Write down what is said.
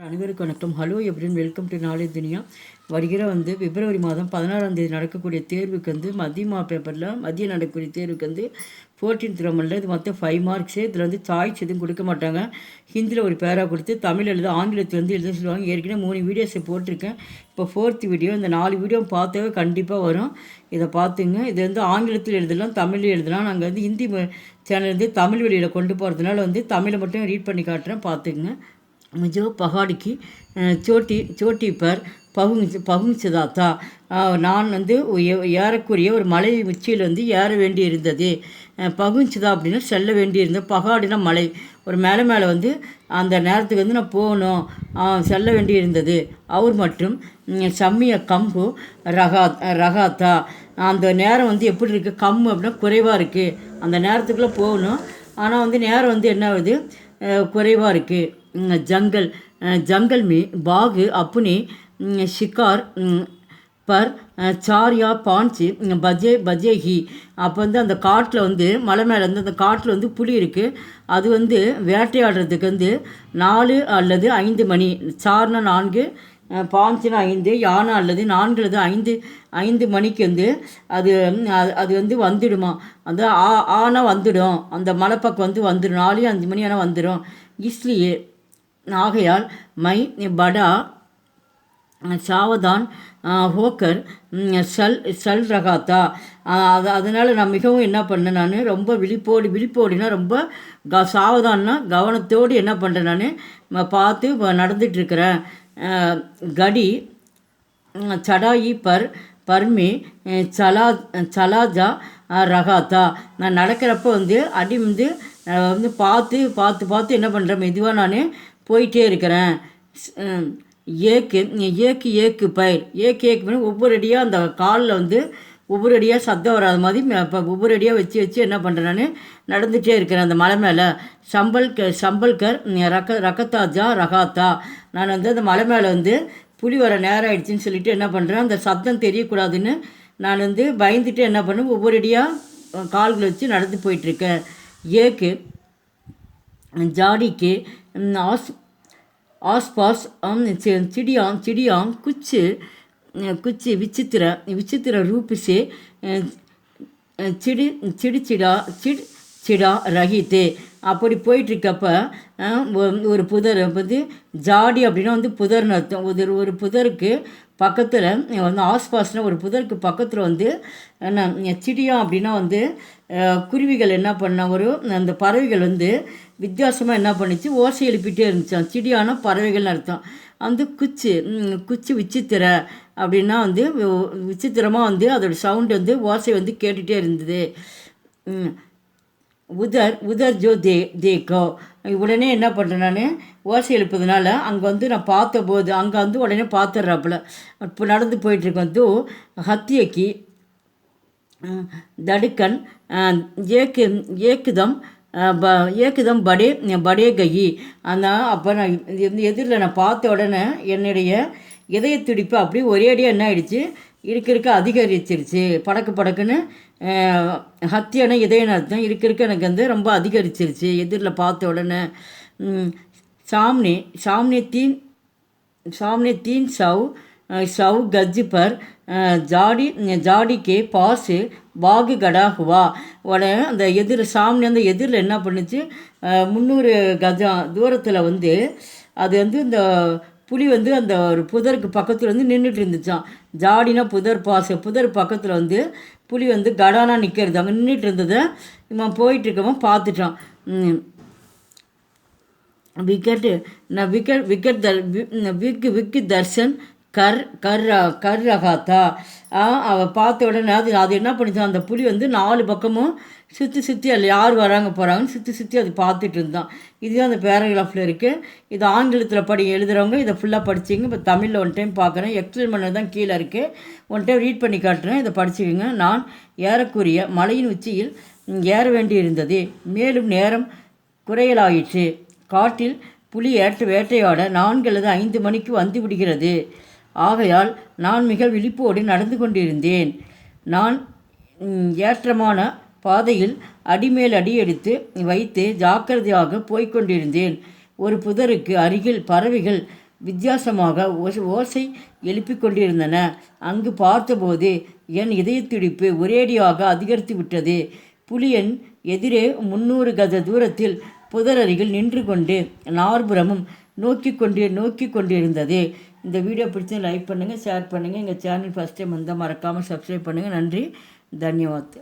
அனைவருக்கும் வணக்கம். Hello எப்ரின், welcome to knowledge துனியா. வருகிற பிப்ரவரி மாதம் 16ஆம் தேதி நடக்கக்கூடிய தேர்வுக்கு மதியமா பேப்பரில் மதியம் நடக்கக்கூடிய தேர்வுக்கு 14th ரோமனில் இது மொத்தம் 5 மார்க்ஸு. இதில் சாய்ஸ் எதுவும் கொடுக்க மாட்டாங்க. ஹிந்தியில் ஒரு பேரா கொடுத்து தமிழ் எழுத ஆங்கிலத்தில் எழுத சொல்லுவாங்க. ஏற்கனவே 3 வீடியோஸை போட்டிருக்கேன். இப்போ 4th வீடியோ. இந்த 4 வீடியோ பார்த்தாவே கண்டிப்பாக வரும். இதை பார்த்துங்க. இது ஆங்கிலத்தில் எழுதலாம், தமிழில் எழுதலாம். நாங்கள் ஹிந்தி சேனல் தமிழ் வழியில் கொண்டு போகிறதுனால தமிழை மட்டும் ரீட் பண்ணி காட்டுறேன், பார்த்துக்குங்க. मुझे पहाड़ की चोटी पर பகுஞ்சதா தான் நான் ஏறக்குரிய ஒரு மலை உச்சியில் ஏற வேண்டி இருந்தது. பகுஞ்சதா அப்படின்னா செல்ல வேண்டி இருந்தது. பகாடினா மலை, ஒரு மேலே அந்த நேரத்துக்கு நான் போகணும், செல்ல வேண்டி இருந்தது. அவர் மற்றும் சம்மிய கம்பு ரகாத்தா, அந்த நேரம் எப்படி இருக்குது, கம்மு அப்படின்னா குறைவாக இருக்குது, அந்த நேரத்துக்குள்ளே போகணும். ஆனால் நேரம் என்ன ஆகுது, குறைவாக இருக்குது. जंगल में बाघ अपने शिकार पर 4 या 5 बजे ही. அப்போ அந்த காட்டில் மலை மேலே அந்த காட்டில் புலி இருக்குது. அது வேட்டையாடுறதுக்கு 4 அல்லது 5 மணி, 4னா 4, 5னா 5, யானை அல்லது 4 அல்லது 5 மணிக்கு அது அது வந்துடுமா, அந்த ஆனா வந்துடும், அந்த மலை பக்கம் வந்துடும். 4 5 மணி ஆனால் வந்துடும். इसलिए ஆகையால் மை படா சாவதான் ஹோக்கர் சல் ரகாத்தா, அதனால் நான் மிகவும் என்ன பண்ணேன், நான் ரொம்ப விழிப்போடினா ரொம்ப சாவதான்னா கவனத்தோடு என்ன பண்ணுறேன், நான் பார்த்து நடந்துகிட்ருக்கிறேன். கடி சடாயி பர்மே சலாஜா ரகாத்தா, நான் நடக்கிறப்ப அடி பார்த்து என்ன பண்ணுறேன், மெதுவாக நான் போயிட்டே இருக்கிறேன். ஏக்கு பயிர் ஏக்கு ஒவ்வொரு அடியாக அந்த காலில் ஒவ்வொரு அடியாக சத்தம் வராத மாதிரி ஒவ்வொரு அடியாக வச்சு என்ன பண்ணுறேன், நான் நடந்துகிட்டே இருக்கிறேன் அந்த மலை மேலே. சம்பல்கர் ரகத்தாஜா ரகாத்தா, நான் அந்த மலை மேலே புலி வர நேரம் ஆகிடுச்சின்னு சொல்லிட்டு என்ன பண்ணுறேன், அந்த சத்தம் தெரியக்கூடாதுன்னு நான் பயந்துட்டு என்ன பண்ணேன், ஒவ்வொரு அடியாக கால்களை வச்சு நடந்து போயிட்டுருக்கேன். ஏக்கு ஜாடிக்கு आसपास चिड़िया कुछ विचित्र रूप से चिड़ा रही थे. அப்படி போயிட்டுருக்கப்ப ஒரு புதர் ஜாடி அப்படின்னா புதர்னு அர்த்தம். ஒரு புதருக்கு பக்கத்தில் ஆஸ்பாஸ்னால் ஒரு புதருக்கு பக்கத்தில் என்ன சிடியா அப்படின்னா குருவிகள் என்ன பண்ண அந்த பறவைகள் வித்தியாசமாக என்ன பண்ணிச்சு, ஓசை எழுப்பிட்டே இருந்துச்சான். சிடியானா பறவைகள்னு அர்த்தம். குச்சி விசித்திர அப்படின்னா விசித்திரமாக அதோட சவுண்டு ஓசை கேட்டுகிட்டே இருந்தது. உதர் ஜோ தேக்கோ, உடனே என்ன பண்ணுறேன், நான் ஓசை எழுப்பதுனால அங்கே நான் பார்த்தபோது அங்கே உடனே பார்த்துட்றாப்புல. இப்போ நடந்து போயிட்டுருக்கோம். ஹத்தியக்கி தடுக்கன் ஏக்குதம் படே கயி. ஆனால் அப்போ நான் எதிரில் நான் பார்த்த உடனே என்னுடைய இதய துடிப்பு அப்படியே ஒரே அடியாக என்ன ஆகிடுச்சு, இருக்க அதிகரிச்சிருச்சு. படக்குன்னு ஹத்தியான இதயம் அர்த்தம். இருக்க எனக்கு ரொம்ப அதிகரிச்சிருச்சு எதிரில் பார்த்த உடனே. सामने 300 गज पर ஜாடி கே பாஸ் பாகு கடா ஹுவா. உடனே அந்த சாமி எதிரில் என்ன பண்ணுச்சு, 300 கஜம் தூரத்தில் அது இந்த புலி அந்த ஒரு புதருக்கு பக்கத்தில் நின்றுட்டு இருந்துச்சான். ஜாடினா புதர், புதர் பக்கத்தில் புலி கடானா நிற்கிறது, அங்கே நின்றுட்டு இருந்ததை இவன் போயிட்டுருக்கவன் பார்த்துட்டான். விக்கு தர்ஷன் கர் ரகாத்தா. அவள் பார்த்த உடனே அது என்ன பண்ணிச்சான், அந்த புலி 4 பக்கமும் சுற்றி அதில் யார் வராங்க போகிறாங்கன்னு சுற்றி அது பார்த்துட்டு இருந்தான். இதுதான் அந்த பேராகிராஃபில் இருக்குது. இது ஆங்கிலத்தில் எழுதுகிறவங்க இதை ஃபுல்லாக படிச்சிங்க. இப்போ தமிழில் 1 டைம் பார்க்குறேன். எக்ஸ்பிளைன் பண்ணது தான் கீழே இருக்குது. 1 டைம் ரீட் பண்ணி காட்டுறேன், இதை படிச்சுக்கோங்க. நான் ஏறக்குரிய மலையின் உச்சியில் ஏற வேண்டி இருந்தது. மேலும் நேரம் குறையலாயிற்று. காட்டில் புலி வேட்டையாட 4 அல்லது 5 மணிக்கு விடுகிறது. ஆகையால் நான் மிக விழிப்போடு நடந்து கொண்டிருந்தேன். நான் ஏற்றமான பாதையில் அடிமேல் அடி எடுத்து வைத்து ஜாக்கிரதையாக போய்கொண்டிருந்தேன். ஒரு புதருக்கு அருகில் பறவைகள் வித்தியாசமாக ஓசை எழுப்பிக் கொண்டிருந்தன. அங்கு பார்த்தபோது என் இதயத்துடிப்பு ஒரேடியாக அதிகரித்து விட்டது. புலியன் எதிரே 300 கஜ தூரத்தில் புதர் அருகில் நின்று கொண்டு நார்புறமும் நோக்கி கொண்டிருந்தது. இந்த வீடியோ பிடிச்சி லைக் பண்ணுங்கள், ஷேர் பண்ணுங்கள். எங்கள் சேனல் ஃபஸ்ட் டைம் வந்தால் மறக்காமல் சப்ஸ்கிரைப் பண்ணுங்கள். நன்றி, தன்யவாத்.